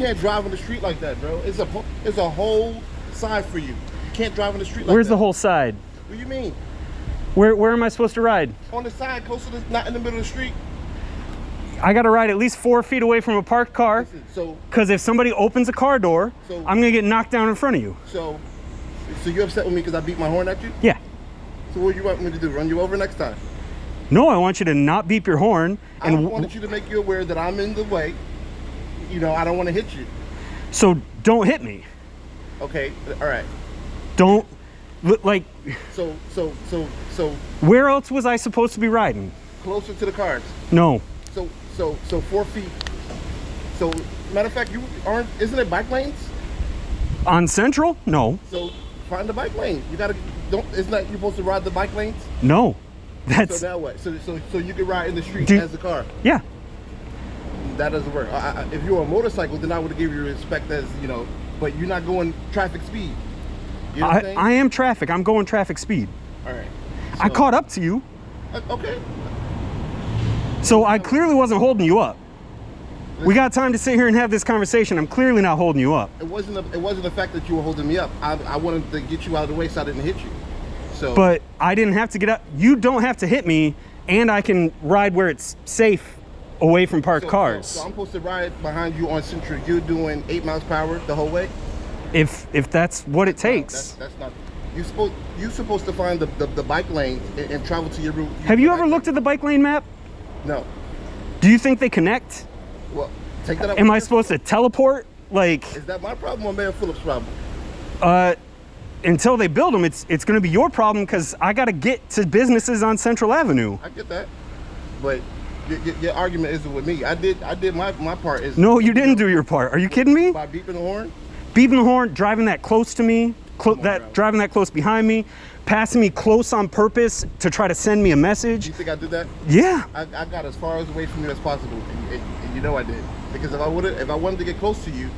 can't drive on the street like that, bro. It's a whole side for you. You can't drive on the street like Where's that. the whole side? What do you mean? Where am I supposed to ride? On the side, close to the, not in the middle of the street. I gotta ride at least 4 feet away from a parked car. Listen, so, because if somebody opens a car door, I'm gonna get knocked down in front of you. So you upset with me because I beat my horn at you? Yeah. So what do you want me to do? Run you over next time? No, I want you to not beep your horn. And I wanted you to make you aware that I'm in the way. You know, I don't want to hit you. So don't hit me. Okay, all right. Don't, like. So. Where else was I supposed to be riding? Closer to the cars. No. So 4 feet. So matter of fact, you aren't. Isn't it bike lanes? On Central? No. So find the bike lane. You gotta. Isn't that you're supposed to ride the bike lanes? No. That's. So now what? So you can ride in the street as a car. Yeah. That doesn't work. If you were a motorcycle, then I would give you respect as, you know, but you're not going traffic speed. You know what I'm saying? I am traffic. I'm going traffic speed. All right. So, I caught up to you. Okay. So I clearly wasn't holding you up. We got time to sit here and have this conversation. I'm clearly not holding you up. It wasn't the fact that you were holding me up. I wanted to get you out of the way so I didn't hit you. So. But I didn't have to get up. You don't have to hit me, and I can ride where it's safe away from parked cars. So I'm supposed to ride behind you on Central. You're doing 8 miles per hour the whole way? If that's what it takes. That's not. You're supposed to find the bike lanes and travel to your route. Have you ever looked at the bike lane map? No. Do you think they connect? Well, take that up. Am I supposed to teleport? Like. Is that my problem or Mayor Phillips' problem? Until they build them, it's going to be your problem because I got to get to businesses on Central Avenue. I get that, but your argument isn't with me. I did my part. Is no, you didn't do your part. Are you kidding me? By beeping the horn? Beeping the horn, driving that close to me, driving that close behind me, passing me close on purpose to try to send me a message. You think I did that? Yeah. I got as far away from you as possible, and you know I did. Because if I wanted to get close to you,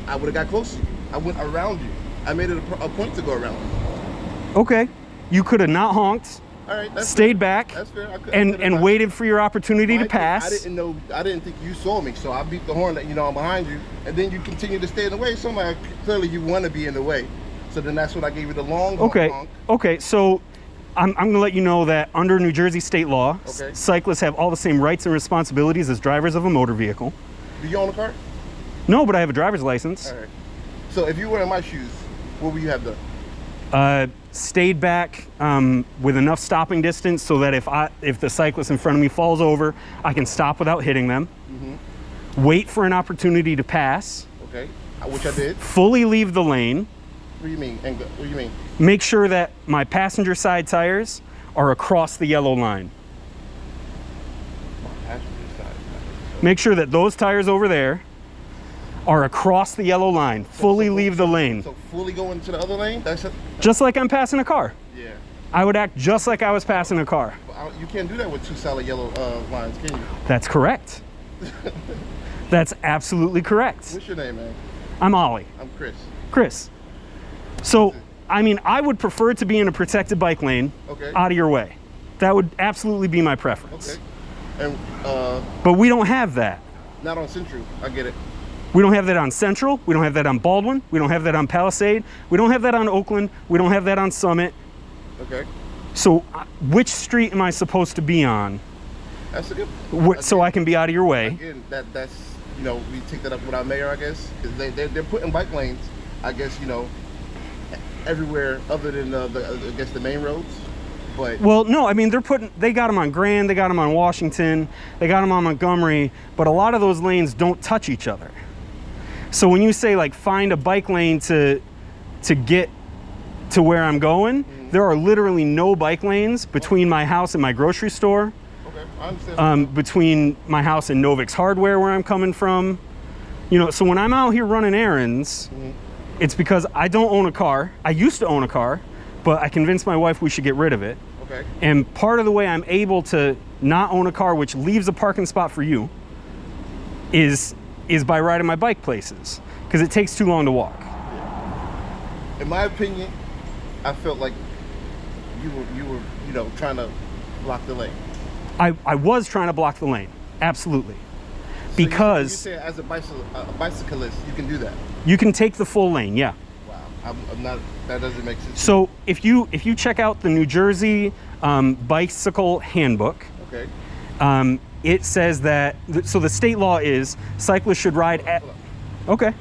I would have got close to you. I went around you. I made it a point to go around you. Okay. You could have not honked. All right, that's stayed fair. back. That's fair. And waited for your opportunity to pass. I didn't think you saw me, so I beat the horn that I'm behind you, and then you continue to stay in the way. So clearly you want to be in the way. So then that's what I gave you the long honk. Okay. So I'm going to let you know that under New Jersey state law, cyclists have all the same rights and responsibilities as drivers of a motor vehicle. Do you own a car? No, but I have a driver's license. All right. So if you were in my shoes, what would you have done? Stayed back with enough stopping distance so that if the cyclist in front of me falls over, I can stop without hitting them. Mm-hmm. Wait for an opportunity to pass. Okay, which I did. Fully leave the lane. What do you mean? What do you mean? Make sure that my passenger side tires are across the yellow line. Passenger side. Make sure that those tires over there are across the yellow line. Fully leave the lane. So fully go into the other lane? Just like I'm passing a car. Yeah. I would act just like I was passing a car. You can't do that with 2 solid yellow lines, can you? That's correct. That's absolutely correct. What's your name, man? I'm Ollie. I'm Chris. Chris. So, I mean, I would prefer to be in a protected bike lane out of your way. That would absolutely be my preference. Okay. And but we don't have that. Not on Central. I get it. We don't have that on Central. We don't have that on Baldwin. We don't have that on Palisade. We don't have that on Oakland. We don't have that on Summit. Okay. So which street am I supposed to be on? That's a good. So I can be out of your way. Again, that's we take that up with our mayor, I guess, because they're putting bike lanes, I guess, everywhere other than the main roads. But well, no, I mean they got them on Grand, they got them on Washington, they got them on Montgomery, but a lot of those lanes don't touch each other. So when you say like find a bike lane to get to where I'm going, there are literally no bike lanes between my house and my grocery store. Okay, I understand. Between my house and Novik's Hardware where I'm coming from. So when I'm out here running errands, it's because I don't own a car. I used to own a car, but I convinced my wife we should get rid of it. Okay. And part of the way I'm able to not own a car, which leaves a parking spot for you, is by riding my bike places, because it takes too long to walk. In my opinion, I felt like you were trying to block the lane. I was trying to block the lane, absolutely. because you say as a bicyclist, you can do that. you can take the full lane. Yeah. Wow, I'm not. That doesn't make sense. So if you check out the New Jersey bicycle handbook, Okay. it says that so the state law is cyclists should ride at. Okay.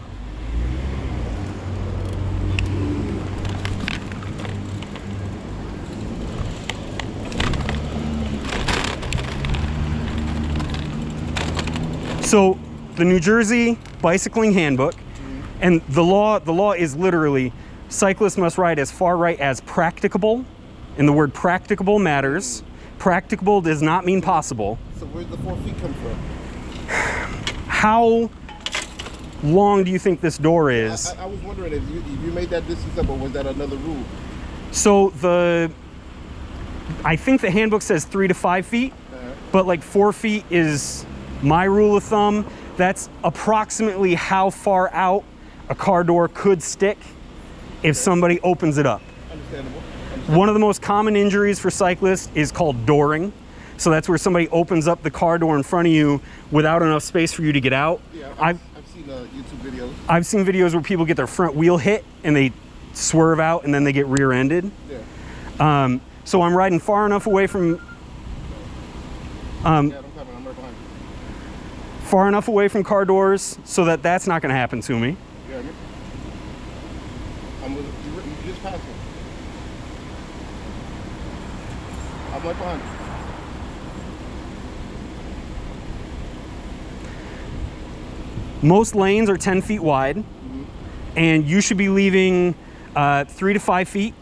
So the New Jersey bicycling handbook, and the law is literally cyclists must ride as far right as practicable, and the word practicable matters. Practicable does not mean possible. So where's the 4 feet come from? How long do you think this door is? I was wondering if you made that distance up, or was that another rule? So I think the handbook says 3 to 5 feet, but like 4 feet is my rule of thumb. That's approximately how far out a car door could stick if somebody opens it up. Understandable. One of the most common injuries for cyclists is called dooring. So that's where somebody opens up the car door in front of you without enough space for you to get out. Yeah, I've seen YouTube videos. I've seen videos where people get their front wheel hit and they swerve out and then they get rear-ended. Yeah. So I'm riding far enough away from Yeah, I'm right behind you. far enough away from car doors so that that's not going to happen to me. Yeah. You just passed me. I'm right behind you. Most lanes are 10 feet wide, and you should be leaving 3 to 5 feet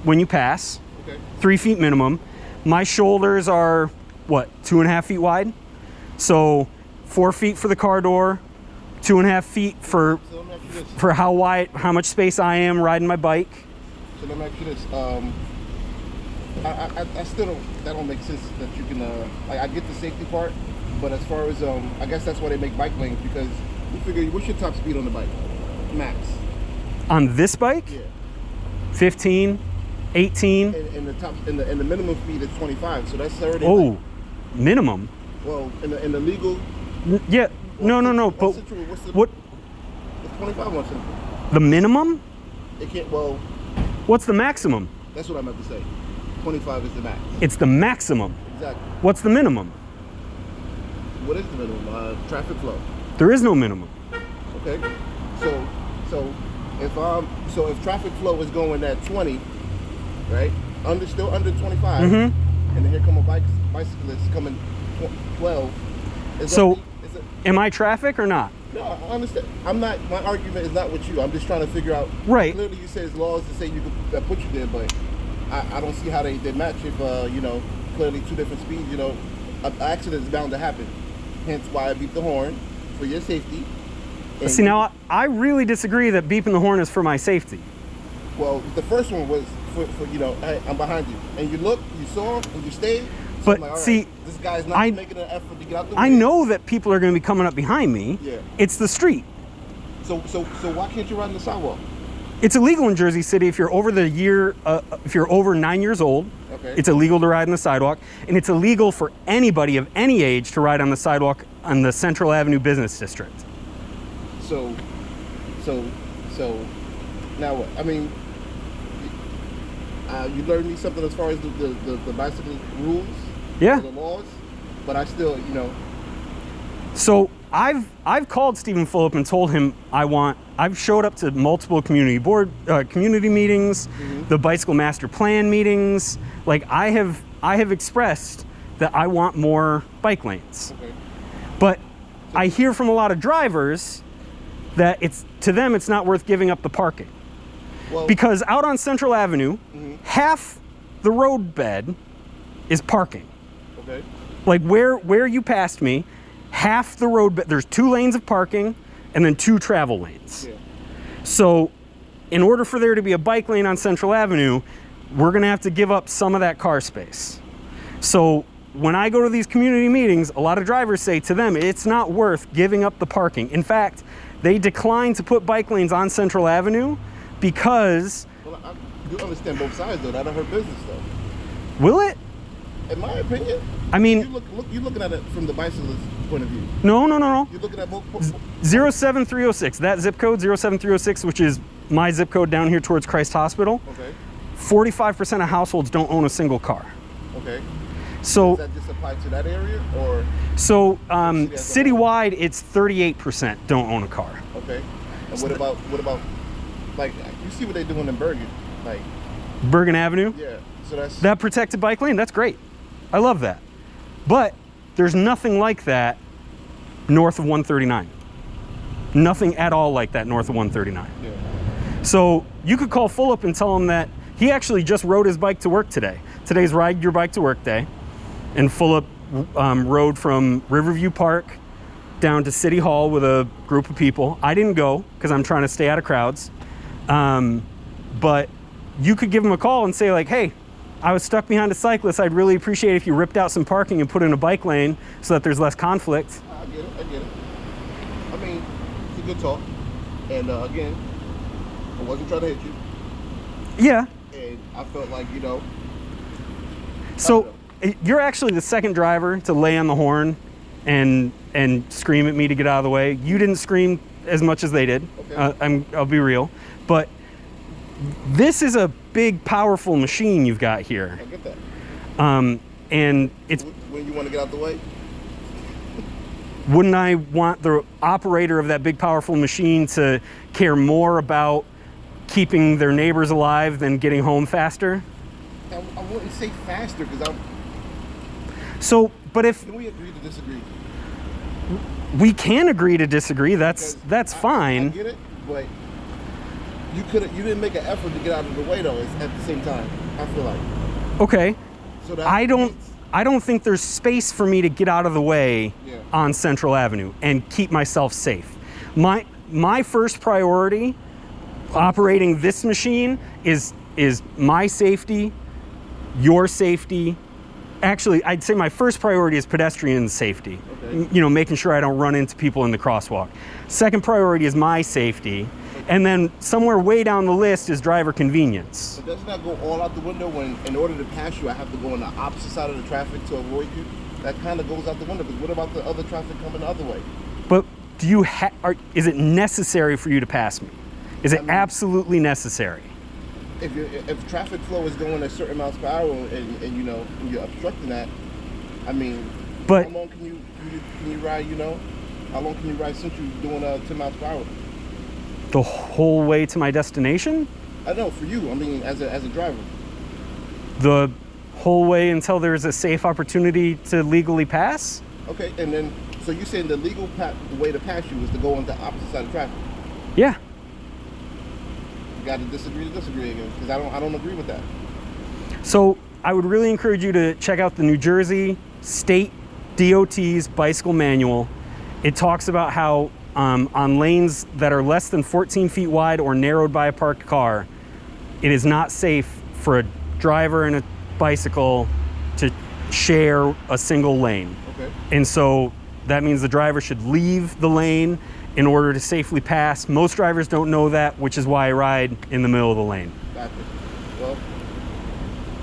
when you pass. Okay. 3 feet minimum. My shoulders are, what, 2.5 feet wide? So 4 feet for the car door, 2.5 feet for So let me ask you this. how much space I am riding my bike. So let me ask you this. I still don't. That don't make sense that you can. I get the safety part, but as far as I guess that's why they make bike lanes, because you figure what's your top speed on the bike, max. On this bike, Yeah. 15, 18. And the top and the minimum speed is 25. So that's already. Oh, like, minimum. well, in the legal. Yeah, no, but What's the, what, It's 25 on Central. the minimum? It can't. Well, What's the maximum? that's what I meant to say. 25 is the max. It's the maximum. Exactly. What's the minimum? What is the minimum? Traffic flow. There is no minimum. Okay. So if traffic flow is going at 20, right? Still under 25, and then here come a bicyclist coming 12. So, am I traffic or not? No, I understand. I'm not. My argument is not with you. I'm just trying to figure out. Right. Clearly, you say it's laws to say you could that put you there, but I don't see how they match if clearly two different speeds. An accident is bound to happen. Hence why I beat the horn for your safety. And See, now I really disagree that beeping the horn is for my safety. Well, the first one was for hey, I'm behind you, and you look, you saw, and you stayed. So But I'm like, all see, right, this guy's not making an effort to get out the way. I know that people are going to be coming up behind me. Yeah. It's the street. So why can't you ride on the sidewalk? It's illegal in Jersey City if you're over if you're over 9 years old. Okay. It's illegal to ride on the sidewalk, and it's illegal for anybody of any age to ride on the sidewalk on the Central Avenue Business District. So now what? I mean, you learned me something as far as the bicycle rules. Yeah. The laws, but I still, So I've called Stephen Phillip and told him I've showed up to multiple community meetings, the bicycle master plan meetings. Like I have expressed that I want more bike lanes. Okay. But I hear from a lot of drivers that to them it's not worth giving up the parking. Well, Because out on Central Avenue, half the road bed is parking. okay. Like where you passed me, half the road bed, there's 2 lanes of parking and then 2 travel lanes. Yeah. So in order for there to be a bike lane on Central Avenue, we're gonna have to give up some of that car space. So when I go to these community meetings, a lot of drivers say to them, it's not worth giving up the parking. In fact, they decline to put bike lanes on Central Avenue because... Well, I do understand both sides though. That'll hurt business though. Will it? In my opinion, I mean, you're looking at it from the bicyclist point of view. no. You're looking at both. 07306, that zip code, 07306, which is my zip code down here towards Christ Hospital. Okay. 45% of households don't own a single car. Okay. So does that just apply to that area, or? So citywide, it's 38% don't own a car. Okay. And what about, like, you see what they're doing in Bergen, like Bergen Avenue? Yeah. So that's that protected bike lane. That's great. I love that. But there's nothing like that north of 139. Nothing at all like that north of 139. Yeah. So you could call Fulop and tell him that he actually just rode his bike to work today. Today's Ride Your Bike to Work day. And Fulop rode from Riverview Park down to City Hall with a group of people. I didn't go because I'm trying to stay out of crowds. But you could give him a call and say, like, hey, I was stuck behind a cyclist. I'd really appreciate if you ripped out some parking and put in a bike lane so that there's less conflict. I get it. I mean, it's a good talk. And again, I wasn't trying to hit you. Yeah. And I felt like, you know. So you're actually the second driver to lay on the horn and scream at me to get out of the way. You didn't scream as much as they did. Okay. I'll be real. But this is a big, powerful machine you've got here. I get that. And it's... When you want to get out the way? Wouldn't I want the operator of that big, powerful machine to care more about keeping their neighbors alive than getting home faster? I wouldn't say faster, because I'm... So, but if... Can we agree to disagree? We can agree to disagree. That's fine. I get it, but you didn't make an effort to get out of the way, though, at the same time, I feel like. Okay. So I don't think there's space for me to get out of the way on Central Avenue and keep myself safe. My first priority operating this machine is my safety, your safety. Actually, I'd say my first priority is pedestrian safety. Okay. You know, making sure I don't run into people in the crosswalk. Second priority is my safety. And then somewhere way down the list is driver convenience. But doesn't that go all out the window when, in order to pass you, I have to go on the opposite side of the traffic to avoid you? That kind of goes out the window, because what about the other traffic coming the other way? But do you is it necessary for you to pass me? Is it absolutely necessary? If traffic flow is going a certain miles per hour and you know, and you're obstructing that, I mean, how long can you ride, you know? How long can you ride since you're doing 10 miles per hour? The whole way to my destination? I know, for you, I mean, as a driver. The whole way until there's a safe opportunity to legally pass? Okay, and then, so you're saying the way to pass you is to go on the opposite side of traffic? Yeah. You got to disagree again, because I don't agree with that. So I would really encourage you to check out the New Jersey State DOT's bicycle manual. It talks about how on lanes that are less than 14 feet wide or narrowed by a parked car, it is not safe for a driver and a bicycle to share a single lane. Okay. And so that means the driver should leave the lane in order to safely pass. Most drivers don't know that, which is why I ride in the middle of the lane. Gotcha. Well,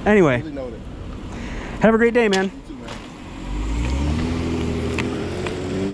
anyway, really noted. Have a great day, man.